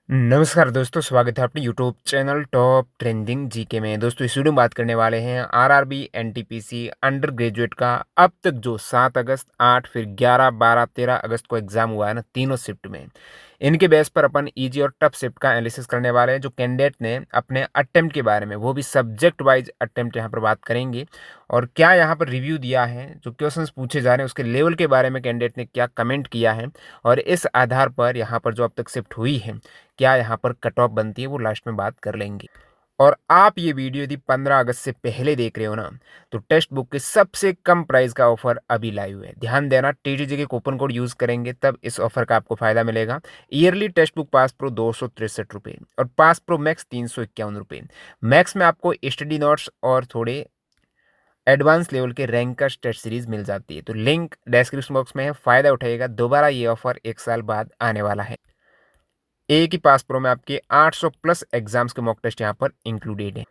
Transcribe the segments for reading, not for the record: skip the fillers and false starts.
नमस्कार दोस्तों, स्वागत है अपने YouTube channel top trending GK में। दोस्तों इस वीडियो में बात करने वाले हैं आरआरबी एनटीपीसी अंडर ग्रेजुएट का अब तक जो 7 अगस्त 8 फिर 11 12 13 अगस्त को एग्जाम हुआ है ना, तीनों शिफ्ट में इनके बेस पर अपन इजी और टफ शिफ्ट का एनालिसिस करने वाले हैं। जो कैंडिडेट ने अपने अटेम्प्ट के बारे में, वो भी सब्जेक्ट वाइज अटेम्प्ट यहाँ पर बात करेंगे और क्या यहाँ पर रिव्यू दिया है, जो क्वेश्चंस पूछे जा रहे हैं उसके लेवल के बारे में कैंडिडेट ने क्या कमेंट किया है और इस आधार पर यहाँ पर जो अब तक शिफ्ट हुई है क्या यहाँ पर कट ऑफ बनती है, वो लास्ट में बात कर लेंगे। और आप ये वीडियो यदि 15 अगस्त से पहले देख रहे हो ना, तो टेक्स्ट बुक के सबसे कम प्राइस का ऑफर अभी लाइव है। ध्यान देना, टीटीजी के कूपन कोड यूज करेंगे तब इस ऑफर का आपको फायदा मिलेगा। Yearly text book pass pro 263 रुपये और पास प्रो मैक्स 351 रुपये। मैक्स में आपको स्टडी नोट्स और थोड़े एडवांस लेवल के रैंकर्स टेस्ट सीरीज मिल जाती है। तो लिंक डिस्क्रिप्शन बॉक्स में है, फायदा उठाइएगा। दोबारा ये ऑफर 1 साल बाद आने वाला है। एक ही पास प्रो में आपके 800 प्लस एग्जाम्स के मॉक टेस्ट यहाँ पर इंक्लूडेड है।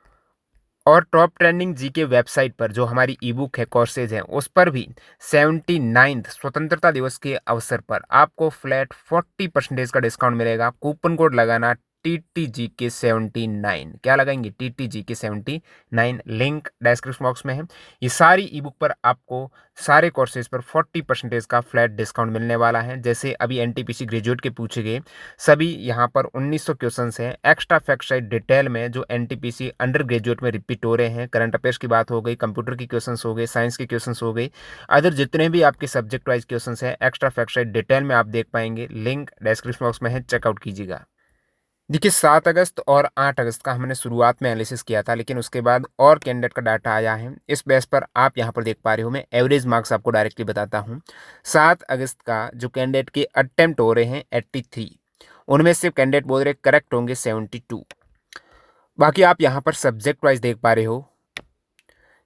और टॉप ट्रेंडिंग जी के वेबसाइट पर जो हमारी ई बुक है, कोर्सेज है, उस पर भी 79th स्वतंत्रता दिवस के अवसर पर आपको फ्लैट 40% का डिस्काउंट मिलेगा। कूपन कोड लगाना TTGK79। क्या लगाएंगे? TTGK79। लिंक डिस्क्रिप्शन बॉक्स में है। ये सारी ई बुक पर आपको सारे कोर्सेज पर 40% का फ्लैट डिस्काउंट मिलने वाला है। जैसे अभी एनटीपीसी ग्रेजुएट के पूछे गए सभी यहाँ पर 1900 क्वेश्चंस हैं। एक्स्ट्रा फैक्ट साइड डिटेल में जो एनटीपीसी अंडर ग्रेजुएट में रिपीट हो रहे हैं, करंट अफेयर्स की बात हो गई, कंप्यूटर की क्वेश्चंस हो गए, साइंस के क्वेश्चंस हो गए, अदर जितने भी आपके सब्जेक्ट वाइज क्वेश्चंस हैं, एक्स्ट्रा फैक्ट साइड डिटेल में आप देख पाएंगे। लिंक डिस्क्रिप्शन बॉक्स में है, चेकआउट कीजिएगा। देखिए 7 अगस्त और 8 अगस्त का हमने शुरुआत में एनालिसिस किया था, लेकिन उसके बाद और कैंडिडेट का डाटा आया है। इस बेस पर आप यहाँ पर देख पा रहे हो, मैं एवरेज मार्क्स आपको डायरेक्टली बताता हूँ। 7 अगस्त का जो कैंडिडेट के अटेम्प्ट हो रहे हैं 83, उनमें से कैंडिडेट बोल रहे करेक्ट होंगे 72। बाकी आप यहाँ पर सब्जेक्ट वाइज देख पा रहे हो।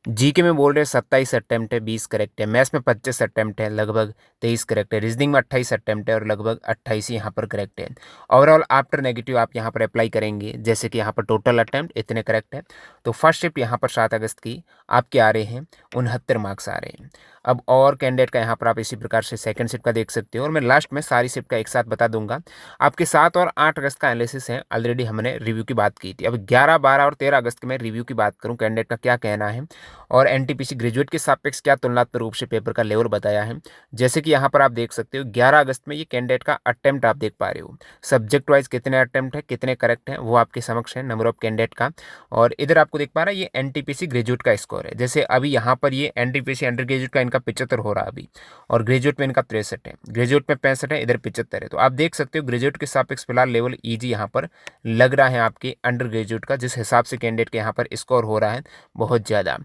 जीके में बोल रहे 27 अटेम्प्ट है, 20 करेक्ट है। मैथ्स में 25 अटेम्प्ट है, लगभग 23 करेक्ट है। रीजनिंग में 28 अटेम्प्ट है और लगभग 28 यहाँ पर करेक्ट है। ओवरऑल आफ्टर नेगेटिव आप यहाँ पर अप्लाई करेंगे, जैसे कि यहाँ पर टोटल अटेम्प्ट इतने करेक्ट है, तो फर्स्ट शिफ्ट यहाँ पर 7 अगस्त की आपके आ रहे हैं 69 मार्क्स आ रहे हैं। अब और कैंडिडेट का यहाँ पर आप इसी प्रकार से सेकंड शिफ्ट का देख सकते हो और मैं लास्ट में सारी शिफ्ट का एक साथ बता दूंगा। आपके 7 और 8 अगस्त का एनालिसिस है, ऑलरेडी हमने रिव्यू की बात की थी। अब 11 12 और 13 अगस्त की मैं रिव्यू की बात करूँ, कैंडिडेट का क्या कहना है और एनटीपीसी ग्रेजुएट के सापेक्ष क्या तुलनात्मक रूप से पेपर का लेवल बताया है। जैसे कि यहाँ पर आप देख सकते हो 11 अगस्त में ये कैंडिडेट का अटेम्प्ट आप देख पा रहे हो। सब्जेक्ट वाइज कितने अटेम्प्ट है, कितने करेक्ट है, वो आपके समक्ष है, नंबर ऑफ कैंडिडेट का। और इधर आपको देख पा रहा है ये एनटीपीसी ग्रेजुएट का स्कोर है। जैसे अभी यहाँ पर ये एनटीपीसी अंडर ग्रेजुएट का इनका 75 हो रहा है अभी, और ग्रेजुएट में इनका 63 है, ग्रेजुएट में 65 है, इधर 75 है। तो आप देख सकते हो ग्रेजुएट के सापेक्ष फिलहाल लेवल ईजी यहाँ पर लग रहा है आपके अंडर ग्रेजुएट का, जिस हिसाब से कैंडिडेट के यहाँ पर स्कोर हो रहा है बहुत ज़्यादा।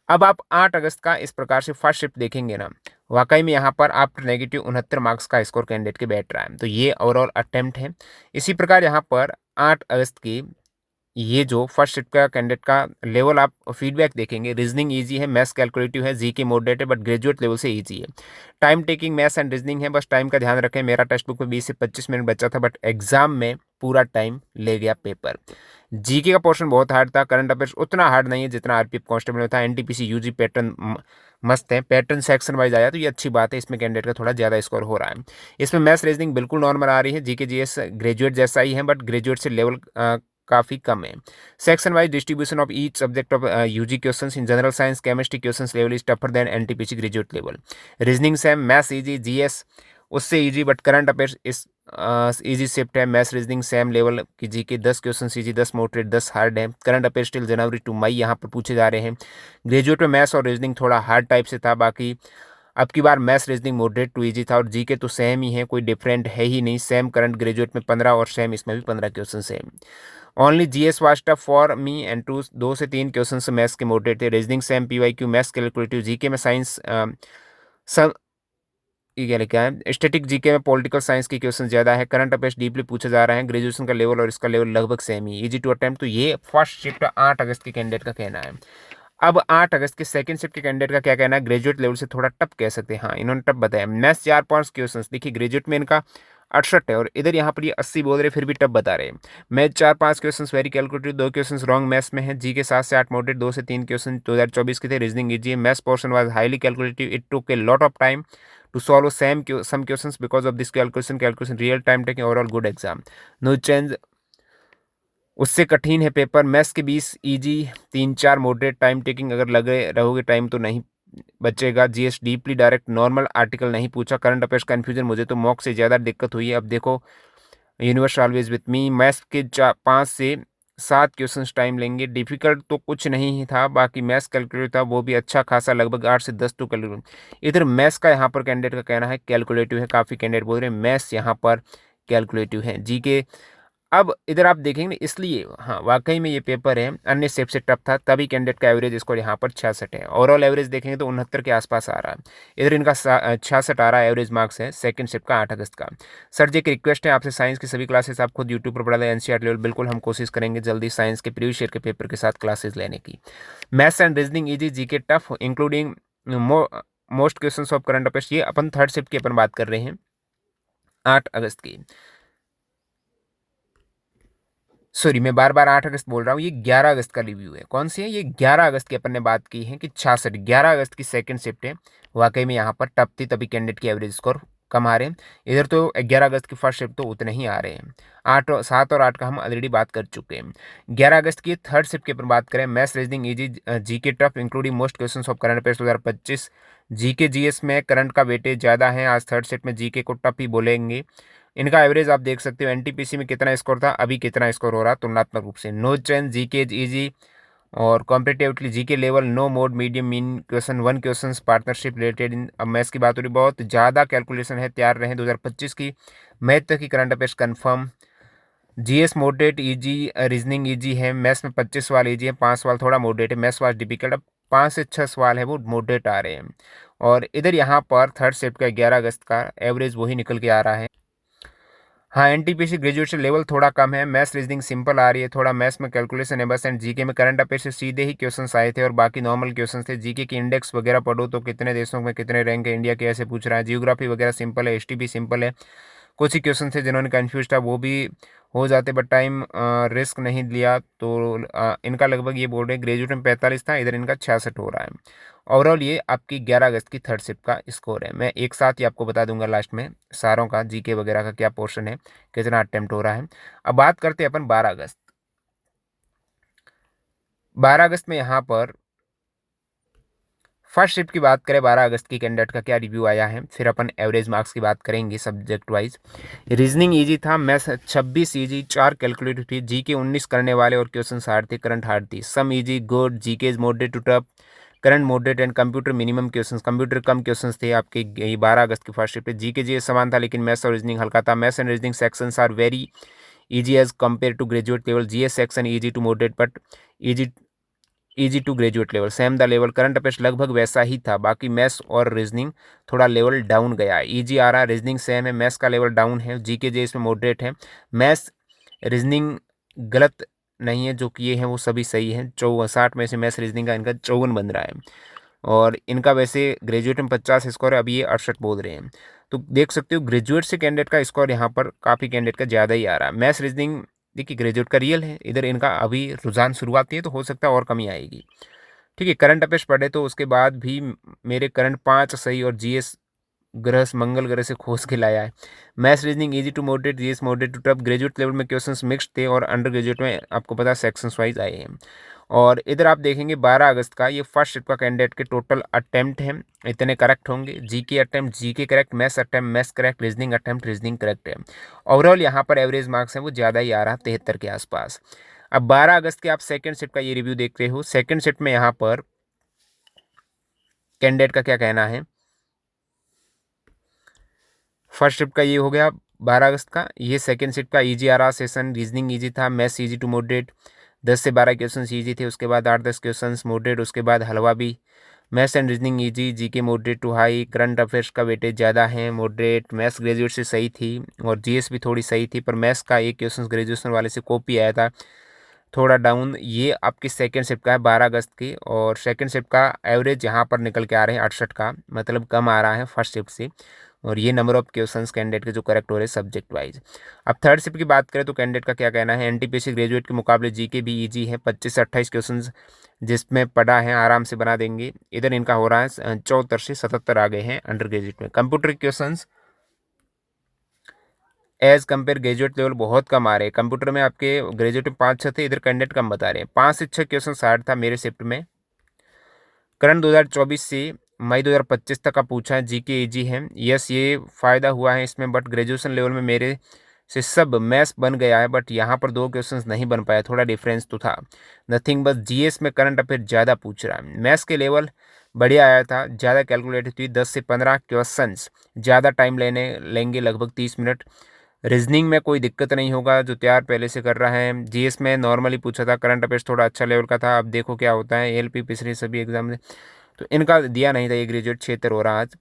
अब आप 8 अगस्त का इस प्रकार से फर्स्ट शिफ्ट देखेंगे ना, वाकई में यहाँ पर आप नेगेटिव 69 मार्क्स का स्कोर कैंडिडेट के बैठ रहा है। तो ये ओवरऑल अटेम्प्ट है। इसी प्रकार यहाँ पर 8 अगस्त की ये जो फर्स्ट शिफ्ट का कैंडिडेट का लेवल आप फीडबैक देखेंगे, रीजनिंग इजी है, मैथ्स कैलकुलेटिव है, जीके मॉडरेट है, बट ग्रेजुएट लेवल से इजी है। Time taking maths and reasoning है, बस टाइम का ध्यान रखें। मेरा टेक्स्ट बुक में 20 से 25 मिनट बचा था, बट एग्जाम में पूरा टाइम ले गया पेपर। जीके का पोर्शन बहुत हार्ड था, करंट अफेयर्स उतना हार्ड नहीं है जितना आरपीएफ कांस्टेबल में था। एनटीपीसी यूजी पैटर्न मस्त है, पैटर्न सेक्शन वाइज आया तो ये अच्छी बात है, इसमें कैंडिडेट का थोड़ा ज़्यादा स्कोर हो रहा है। इसमें मैथ्स रीजनिंग बिल्कुल नॉर्मल आ रही है, जीके जीएस ग्रेजुएट जैसा ही है, बट ग्रेजुएट से लेवल काफ़ी कम है। Section wise distribution of each subject of UG questions in general science chemistry questions level is tougher than NTPC graduate level. Reasoning same, maths easy, GS उससे easy, but current affairs इस easy shift है। Maths reasoning same level की, GK 10 question easy, 10 moderate, 10 hard है। Current affair still January to May यहाँ पर पूछे जा रहे हैं। ग्रेजुएट में मैथ्स और रीजनिंग थोड़ा हार्ड टाइप से था, बाकी अब की बार maths reasoning moderate to easy था, और जीके तो सेम ही है, कोई डिफरेंट है ही नहीं। सेम करंट ग्रेजुएट में 15 और सेम इसमें भी 15 question same. Only GS was tough for me and two, 2 से 3 क्वेश्चन मैथ्स के मॉडरेट थे। Reasoning same, PYQ, maths calculative. GK में साइंस सब ये क्या लिखा है, स्टैटिक जीके में पॉलिटिकल साइंस की क्वेश्चन ज़्यादा है। करंट अफेयर्स डीपली पूछे जा रहे हैं। ग्रेजुएशन का लेवल और इसका लेवल लगभग सेम ही, इजी टू अटेम्प्ट। तो ये फर्स्ट शिफ्ट 8 अगस्त के कैंडिडेट का कहना है। अब 8 अगस्त के सेकंड शिफ्ट के कैंडिडेट का क्या कहना है, ग्रेजुएट लेवल से थोड़ा टफ कह सकते हैं। हाँ, इन्होंने टफ बताया। मैथ्स 4-5 क्वेश्चन, देखिए ग्रेजुएट में इनका 68 है और इधर यहाँ पर ये 80 बोल रहे, फिर भी टफ बता रहे हैं। Math 4-5 question very calculative, 2 question wrong maths में है। जी के 7 से 8 मॉडरेट, 2 से 3 क्वेश्चन 2024 के थे। रीजनिंग इजी है। Maths portion was highly calculative, it took a lot of time to solve some questions because of this calculation real time taking overall good exam, no change. उससे कठिन है paper maths के 20 easy, 3-4 moderate, time taking अगर लगे रहोगे time तो नहीं बचेगा। GS deeply direct normal article नहीं पूछा। करंट अफेयर्स कन्फ्यूजन, मुझे तो मॉक से ज़्यादा दिक्कत हुई है। अब देखो universe always with me, maths के 5 से 7 क्वेश्चंस टाइम लेंगे। डिफिकल्ट तो कुछ नहीं था, बाकी मैथ्स कैलकुलेटिव था वो भी अच्छा खासा, लगभग 8 से 10 तो कैलकुलेटिव। इधर मैथ्स का यहाँ पर कैंडिडेट का कहना है कैलकुलेटिव है, काफ़ी कैंडिडेट बोल रहे हैं मैथ्स यहाँ पर कैलकुलेटिव है। जी के अब इधर आप देखेंगे इसलिए हाँ वाकई में ये पेपर है अन्य स्टेप से टफ था, तभी कैंडिडेट का एवरेज स्कोर यहाँ पर 66 है। ओवरऑल एवरेज देखेंगे तो 69 के आसपास आ रहा है। इधर इनका 66 आ रहा है एवरेज मार्क्स है सेकंड शिफ्ट का 8 अगस्त का। सर जी एक रिक्वेस्ट है आपसे, साइंस की सभी क्लासेस आप खुद यूट्यूब पर पढ़ा दें एनसीईआरटी लेवल, बिल्कुल हम कोशिश करेंगे जल्दी साइंस के प्रीवियस ईयर के पेपर के साथ क्लासेस लेने की। Maths and reasoning easy, GK tough including most question of current affairs. ये अपन थर्ड शिफ्ट की अपन बात कर रहे हैं 8 अगस्त की। सॉरी मैं बार बार 8 अगस्त बोल रहा हूँ, ये 11 अगस्त का रिव्यू है। कौन सी है ये? 11 अगस्त की अपन ने बात की है कि 66, 11 अगस्त की सेकंड शिफ्ट है। वाकई में यहाँ पर टप थी, तभी कैंडिडेट की एवरेज स्कोर कम आ रहे हैं। इधर तो 11 अगस्त की फर्स्ट शिफ्ट तो उतने ही आ रहे हैं। 7 और 8 का हम ऑलरेडी बात कर चुके हैं। 11 अगस्त की थर्ड शिफ्ट की अपन बात करें, maths reasoning easy, GK tough including most question of current affairs 2025। GK GS में करंट का वेटेज ज़्यादा है, आज थर्ड शिफ्ट में जीके को टफ ही बोलेंगे। इनका एवरेज आप देख सकते हो, एनटीपीसी में कितना स्कोर था, अभी कितना स्कोर हो रहा तुलनात्मक रूप से। नो चेंज, जीके इजी और competitively GK level no mode medium mean question 1 question partnership related इन। अब मैथ्स की बात हो रही, बहुत ज़्यादा कैलकुलेशन है, तैयार रहे 2025 की मैथ तक की current affairs confirm. GS moderate easy, reasoning easy है, मैथ्स में 25 सवाल इजी है, 5 सवाल थोड़ा मॉडरेट है, मैथ्स वाज डिफिकल्ट। अब 5 से 6 सवाल है वो मॉडरेट आ रहे हैं। और इधर यहाँ पर थर्ड शिफ्ट का 11 अगस्त का एवरेज वही निकल के आ रहा है। हाँ एनटीपीसी ग्रेजुएशन लेवल थोड़ा कम है, मैथ्स रीजनिंग सिंपल आ रही है, थोड़ा मैथ्स में कैलकुलेशन है बस। एंड जीके में करंट अफेयर से सीधे ही क्वेश्चंस आए थे और बाकी नॉर्मल क्वेश्चंस थे। जीके की इंडेक्स वगैरह पढ़ो तो कितने देशों में कितने रैंक है इंडिया के, ऐसे पूछ रहा है। जियोग्राफी वगैरह सिंपल है, एसटीपी सिंपल है। कुछ ही क्वेश्चन थे जिन्होंने कन्फ्यूज था वो भी हो जाते, बट टाइम रिस्क नहीं लिया तो इनका लगभग ये बोल रहे हैं ग्रेजुएट में 45 था, इधर इनका 66 हो रहा है। ओवरऑल ये आपकी 11 अगस्त की थर्ड शिफ्ट का स्कोर है। मैं एक साथ ही आपको बता दूंगा लास्ट में सारों का, जीके वगैरह का क्या पोर्शन है, कितना अटेम्प्ट हो रहा है। अब बात करते हैं अपन 12 अगस्त। 12 अगस्त में यहाँ पर फर्स्ट शिफ्ट की बात करें, 12 अगस्त की कैंडिडेट का क्या रिव्यू आया है, फिर अपन एवरेज मार्क्स की बात करेंगे सब्जेक्ट वाइज। रीजनिंग इजी था, मैथ्स 26 इजी, 4 कैलकुलेटिव थी, जीके 19 करने वाले और क्वेश्चन हार्ड थे, करंट हार्ड थी। Some easy good, GK is moderate to tough, current moderate and computer minimum questions, computer कम क्वेश्चंस थे आपके। ये 12 अगस्त की फर्स्ट शिफ्ट। जीके जी समान था लेकिन मैथ्स और रीजनिंग हल्का था। Maths and reasoning sections are very easy as compare to graduate level, GS section easy to moderate but easy to graduate level, same the level. Current affairs लगभग वैसा ही था, बाकी मैथ्स और रीजनिंग थोड़ा लेवल डाउन गया। Easy आ रहा है, रीजनिंग सेम है, मैथ्स का लेवल डाउन है, जीके जे इसमें मॉडरेट है। मैथ्स रीजनिंग गलत नहीं है, जो किए हैं वो सभी सही है। 60 में से मैथ्स रीजनिंग का इनका 54 बन रहा है और इनका वैसे ग्रेजुएट में 50 स्कोर है, अभी ये 68 बोल रहे हैं। तो देख सकते हो ग्रेजुएट से कैंडिडेट का स्कोर यहाँ पर काफ़ी कैंडिडेट का ज़्यादा ही आ रहा है। मैथ्स रीजनिंग देखिए ग्रेजुएट का रियल है, इधर इनका अभी रुझान शुरुआती है तो हो सकता है और कमी आएगी। ठीक है, करंट अफेयर्स पढ़े तो उसके बाद भी मेरे करंट 5 सही और जीएस ग्रह मंगल ग्रह से खोज के लाया है। Maths reasoning easy to moderate, GS moderate to tough. Graduate level में क्वेश्चंस मिक्स्ड थे और अंडर ग्रेजुएट में आपको पता सेक्शंस वाइज आए हैं। और इधर आप देखेंगे 12 अगस्त का ये फर्स्ट शिफ्ट का कैंडिडेट के टोटल अटेम्प्ट हैं, इतने करेक्ट होंगे। GK attempt GK correct, maths attempt maths correct, reasoning attempt reasoning correct है। ओवरऑल यहाँ पर एवरेज मार्क्स हैं वो ज़्यादा ही आ रहा है, 73 के आसपास। अब 12 अगस्त के आप सेकेंड शिफ्ट का ये रिव्यू देख रहे हो। सेकेंड शिफ्ट में यहाँ पर कैंडिडेट का क्या कहना है। फर्स्ट शिफ्ट का ये हो गया 12 अगस्त का। ये सेकंड शिफ्ट का इजी आ रहा सेशन, रीजनिंग इजी था, मैथ्स इजी टू मॉडरेट, 10 से 12 क्वेश्चन इजी थे, उसके बाद 8-10 क्वेश्चन मॉडरेट, उसके बाद हलवा भी। Maths and reasoning easy, GK moderate to high, current affairs का वेटेज ज़्यादा है, मॉडरेट। मैथ्स ग्रेजुएट से सही थी और जीएस भी थोड़ी सही थी, पर मैथ्स का एक क्वेश्चन ग्रेजुएशन वाले से कॉपी आया था, थोड़ा डाउन। ये आपकी सेकंड शिफ्ट का है 12 अगस्त की। और सेकंड शिफ्ट का एवरेज यहाँ पर निकल के आ रहे हैं 68 का, मतलब कम आ रहा है फर्स्ट शिफ्ट से। और ये नंबर ऑफ क्वेश्चंस कैंडिडेट के जो करेक्ट हो रहे हैं सब्जेक्ट वाइज। अब थर्ड शिफ्ट की बात करें तो कैंडिडेट का क्या कहना है, एनटीपीसी ग्रेजुएट के मुकाबले जीके भी इजी है, 25 से 28 क्वेश्चंस जिसमें पढ़ा है आराम से बना देंगे। इधर इनका हो रहा है 74 से 77 आ गए हैं अंडर ग्रेजुएट में। Computer question as compare graduate level बहुत कम आ रहे हैं। कंप्यूटर में आपके ग्रेजुएट में 5-6 थे, इधर कैंडिडेट कम बता रहे हैं। 5 से 6 क्वेश्चन हार्ड था मेरे शिफ्ट में। करंट 2024 से मई 2025 तक का पूछा है, जीके इजी है। यस, ये फ़ायदा हुआ है इसमें, बट ग्रेजुएशन लेवल में मेरे से सब मैथ्स बन गया है, बट यहाँ पर 2 क्वेश्चंस नहीं बन पाया, थोड़ा डिफरेंस तो था। नथिंग, बस जीएस में करंट अफेयर ज़्यादा पूछ रहा है। मैथ्स के लेवल बढ़िया आया था, ज़्यादा कैलकुलेटेड थी, 10 से 15 क्वेश्चंस ज़्यादा टाइम लेंगे लगभग 30 मिनट। रीजनिंग में कोई दिक्कत नहीं होगा, जो तैयार पहले से कर रहा है। जीएस में नॉर्मली पूछा था, करंट अफेयर्स थोड़ा अच्छा लेवल का था। अब देखो क्या होता है, एलपी पिछले सभी एग्जाम में तो इनका दिया नहीं था, ये ग्रेजुएट क्षेत्र हो रहा आज।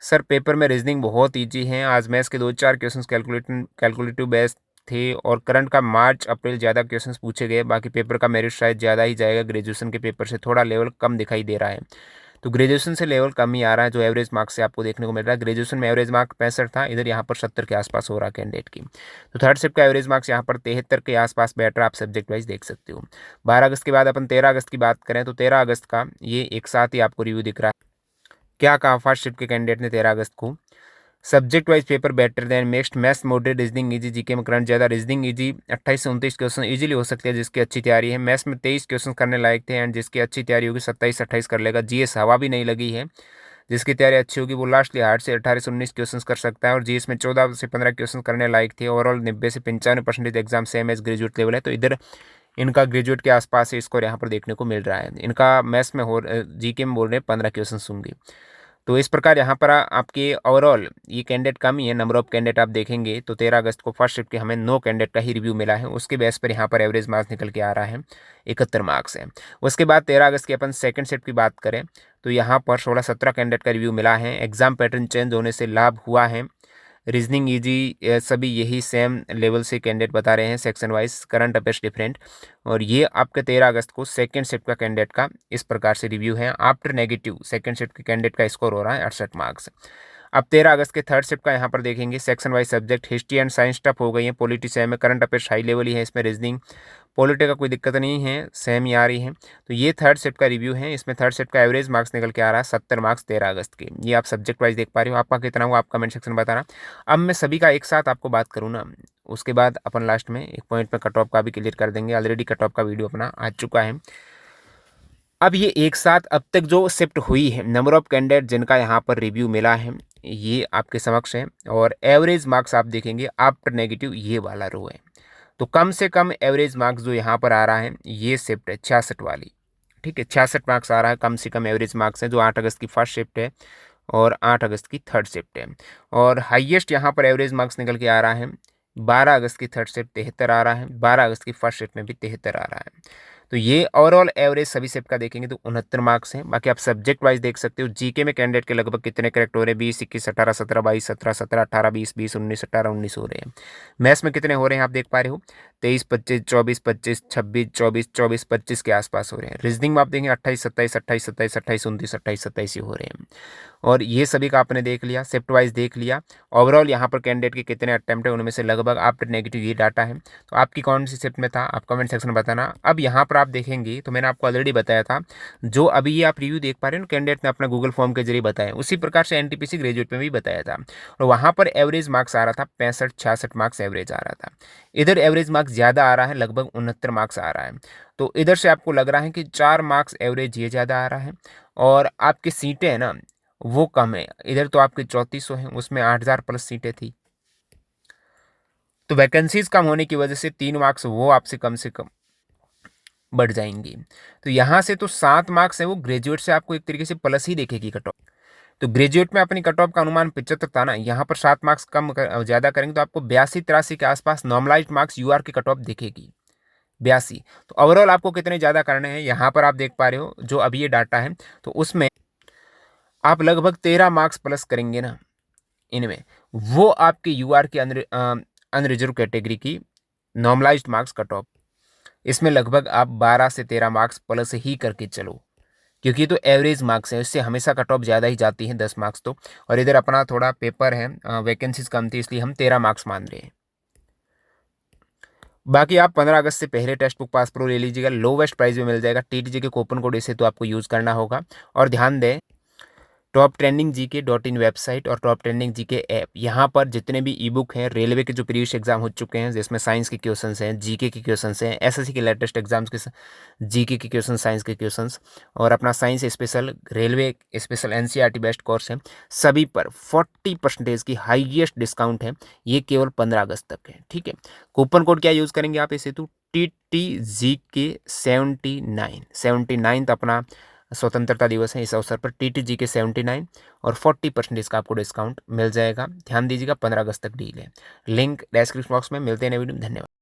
सर पेपर में रीजनिंग बहुत ईजी है, आज मैथ्स के 2-4 क्वेश्चंस कैलकुलेटिव बेस्ड थे, और करंट का मार्च अप्रैल ज़्यादा क्वेश्चंस पूछे गए। बाकी पेपर का मेरिट शायद ज़्यादा ही जाएगा, ग्रेजुएशन के पेपर से थोड़ा लेवल कम दिखाई दे रहा है। तो ग्रेजुएशन से लेवल कम ही आ रहा है, जो एवरेज मार्क्स से आपको देखने को मिल रहा है। ग्रेजुएशन में एवरेज मार्क 65 था, इधर यहाँ पर 70 के आसपास हो रहा है कैंडिडेट की। तो थर्ड शिफ्ट का एवरेज मार्क्स यहाँ पर 73 के आसपास बैठ रहा है, आप सब्जेक्ट वाइज देख सकते हो। 12 अगस्त के बाद अपन 13 अगस्त की बात करें तो 13 अगस्त का ये एक साथ ही आपको रिव्यू दिख रहा है। क्या कहा फर्स्ट शिफ्ट के कैंडिडेट ने 13 अगस्त को, subject wise paper better than next, maths moderate, reasoning easy, GK में करंट ज़्यादा, रीजनिंग इजी 28 से 29 क्वेश्चन इजीली हो सकते हैं जिसकी अच्छी तैयारी है। मैथ्स में 23 क्वेश्चन करने लायक थे, एंड जिसकी अच्छी तैयारी होगी 27-28 कर लेगा। जीएस हवा भी नहीं लगी है, जिसकी तैयारी अच्छी होगी वो लास्टली हार्ड से 18 से 19 क्वेश्चन कर सकता है, और जीएस में 14 से 15 क्वेश्चन करने लायक थे। ओवरऑल 90 से 95% exam same as graduate level है, तो इधर इनका ग्रेजुएट के आसपास से स्कोर यहाँ पर देखने को मिल रहा है। इनका मैथ्स में हो जीके में बोल रहे हैं 15 क्वेश्चन होंगे। तो इस प्रकार यहाँ पर आपके ओवरऑल ये कैंडिडेट कम ही है, नंबर ऑफ कैंडिडेट आप देखेंगे तो 13 अगस्त को फर्स्ट शिफ्ट के हमें 9 कैंडिडेट का ही रिव्यू मिला है, उसके बेस पर यहाँ पर एवरेज मार्क्स निकल के आ रहा है 71 मार्क्स है। उसके बाद 13 अगस्त की अपन सेकंड शिफ्ट की बात करें तो यहाँ पर 16-17 कैंडिडेट का रिव्यू मिला है। एग्जाम पैटर्न चेंज होने से लाभ हुआ है, रीजनिंग इजी सभी यही सेम लेवल से कैंडिडेट बता रहे हैं, section wise current affairs different. और ये आपके 13 अगस्त को सेकंड शिफ्ट का कैंडिडेट का इस प्रकार से रिव्यू है। आफ्टर नेगेटिव सेकंड शिफ्ट के कैंडिडेट का स्कोर हो रहा है 68 मार्क्स। अब 13 अगस्त के थर्ड शिफ्ट का यहाँ पर देखेंगे, section wise subject history and science tough हो गई है, पॉलिटी सेम है, करंट अफेयर्स हाई लेवल ही है, इसमें रीजनिंग पॉलिटी का कोई दिक्कत नहीं है, सेम ही आ रही है। तो ये थर्ड शिफ्ट का रिव्यू है, इसमें थर्ड शिफ्ट का एवरेज मार्क्स निकल के आ रहा है 70 मार्क्स 13 अगस्त के। ये आप सब्जेक्ट वाइज देख पा रहे हो, आपका कितना हुआ आप कमेंट सेक्शन में बताना। अब मैं सभी का एक साथ आपको बात करूँ ना, उसके बाद अपन लास्ट में एक पॉइंट में कट ऑफ का भी क्लियर कर देंगे। ऑलरेडी कट ऑफ का वीडियो अपना आ चुका है। अब ये एक साथ अब तक जो शिफ्ट हुई है, नंबर ऑफ कैंडिडेट जिनका यहाँ पर रिव्यू मिला है, ये आपके समक्ष है, और एवरेज मार्क्स आप देखेंगे आफ्टर नेगेटिव ये वाला रो है। तो कम से कम एवरेज मार्क्स जो यहाँ पर आ रहा है ये शिफ्ट है 66 वाली, ठीक है, 66 मार्क्स आ रहा है, कम से कम एवरेज मार्क्स है, जो 8 अगस्त की फर्स्ट शिफ्ट है और 8 अगस्त की थर्ड शिफ्ट है। और हाईएस्ट यहाँ पर एवरेज मार्क्स निकल के आ रहा है 12 अगस्त की थर्ड शिफ्ट 73 आ रहा है, 12 अगस्त की फर्स्ट शिफ्ट में भी 73 आ रहा है। तो ये ओवरऑल एवरेज सभी शिफ्ट का देखेंगे तो 69 मार्क्स हैं। बाकी आप सब्जेक्ट वाइज देख सकते हो, जीके में कैंडिडेट के लगभग कितने करेक्ट हो रहे हैं, 20, 21, 18, 17, 22, 17, 17, 18, 20, 20, 19, 18, 19 हो रहे हैं। मैथ्स में कितने हो रहे हैं आप देख पा रहे हो, 23, 25, 24, 25, 26, 24, 24, 25 के आसपास हो रहे हैं। रीजनिंग में आप देखेंगे 28, 27, 28, 27, 28, 29, 28, 27 ही हो रहे हैं। और ये सभी का आपने देख लिया, शिफ्ट वाइज देख लिया। ओवरऑल यहाँ पर कैंडिडेट के कितने अटेम्प्ट है, उनमें से लगभग आफ्टर नेगेटिव ये डाटा है। तो आपकी कौन सी शिफ्ट में था आप कमेंट सेक्शन में बताना। अब यहाँ पर आप देखेंगे तो मैंने आपको ऑलरेडी बताया था, जो अभी ये आप रिव्यू देख पा रहे हो कैंडिडेट ने अपना गूगल फॉर्म के जरिए बताया, उसी प्रकार से एनटीपीसी ग्रेजुएट में भी बताया था। और वहाँ पर एवरेज मार्क्स आ रहा था 65-66 मार्क्स एवरेज आ रहा था। इधर एवरेज मार्क्स ज़्यादा आ रहा है, लगभग 69 मार्क्स आ रहा है। तो इधर से आपको लग रहा है कि 4 मार्क्स एवरेज ये ज़्यादा आ रहा है, और आपकी सीटें हैं ना वो कम है। इधर तो आपके 3400 हैं, उसमें 8000 प्लस सीटें थी, तो वैकेंसीज कम होने की वजह से 3 मार्क्स वो आपसे कम से कम बढ़ जाएंगी। तो यहाँ से तो 7 मार्क्स है वो ग्रेजुएट से आपको एक तरीके से प्लस ही देखेगी कट ऑफ। तो ग्रेजुएट में अपनी कट ऑफ का अनुमान 75 था ना, यहाँ पर 7 मार्क्स कम ज़्यादा करेंगे तो आपको 82-83 के आसपास नॉर्मलाइज्ड मार्क्स यूआर की कट ऑफ दिखेगी, 82। तो ओवरऑल आपको कितने ज़्यादा करने हैं यहाँ पर आप देख पा रहे हो, जो अभी ये डाटा है तो उसमें आप लगभग 13 मार्क्स प्लस करेंगे ना इनमें, वो आपके यूआर की अनरिजर्व कैटेगरी की नॉर्मलाइज्ड मार्क्स कट ऑफ, इसमें लगभग आप 12 से 13 मार्क्स प्लस ही करके चलो, क्योंकि ये तो एवरेज मार्क्स है, इससे हमेशा कट ऑफ ज़्यादा ही जाती है 10 मार्क्स तो। और इधर अपना थोड़ा पेपर है, वैकेंसीज कम थी इसलिए हम 13 मार्क्स मान रहे हैं। बाकी आप 15 अगस्त से पहले टेक्स्ट बुक पास प्रो ले लीजिएगा, लोवेस्ट प्राइस में मिल जाएगा। टीटीजी के कूपन कोड इसे तो आपको यूज़ करना होगा। और ध्यान दें, top trending GK dot in website और टॉप ट्रेंडिंग जीके ऐप, यहाँ पर जितने भी ई बुक हैं, रेलवे के जो प्रीवियस एग्जाम हो चुके हैं जिसमें साइंस के क्वेश्चंस हैं, जीके के क्वेश्चंस हैं, एसएससी के लेटेस्ट एग्जाम्स के जीके के क्वेश्चन, साइंस के क्वेश्चंस, और अपना science special, railway special, NCERT best course है, सभी पर 40% की हाईएस्ट डिस्काउंट है। ये केवल 15 अगस्त तक है, ठीक है। कूपन कोड क्या यूज़ करेंगे आप इसे तो TTGK 79 अपना स्वतंत्रता दिवस है, इस अवसर पर TTGK 79 और 40% का आपको डिस्काउंट मिल जाएगा। ध्यान दीजिएगा, 15 अगस्त तक डील है। लिंक डिस्क्रिप्शन बॉक्स में। मिलते हैं नए वीडियो में। धन्यवाद।